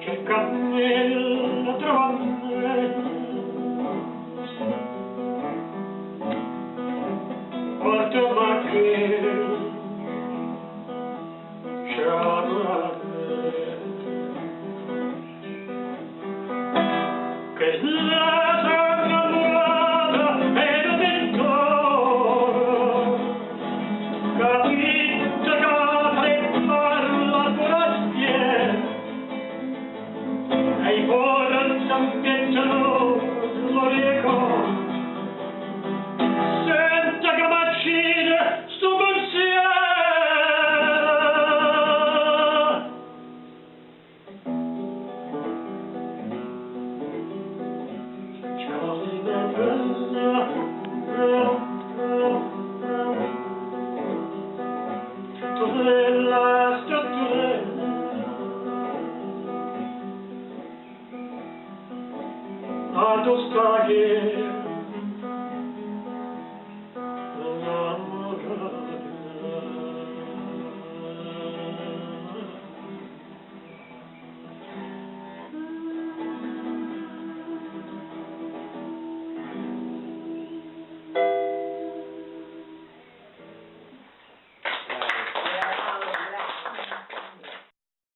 Che cammella trovare porto macchie che la innamorata e lo vento capita che parla forestier e i buoni s'ambientano lo dico senza che m'accide sto pensiero la struttura a tu stare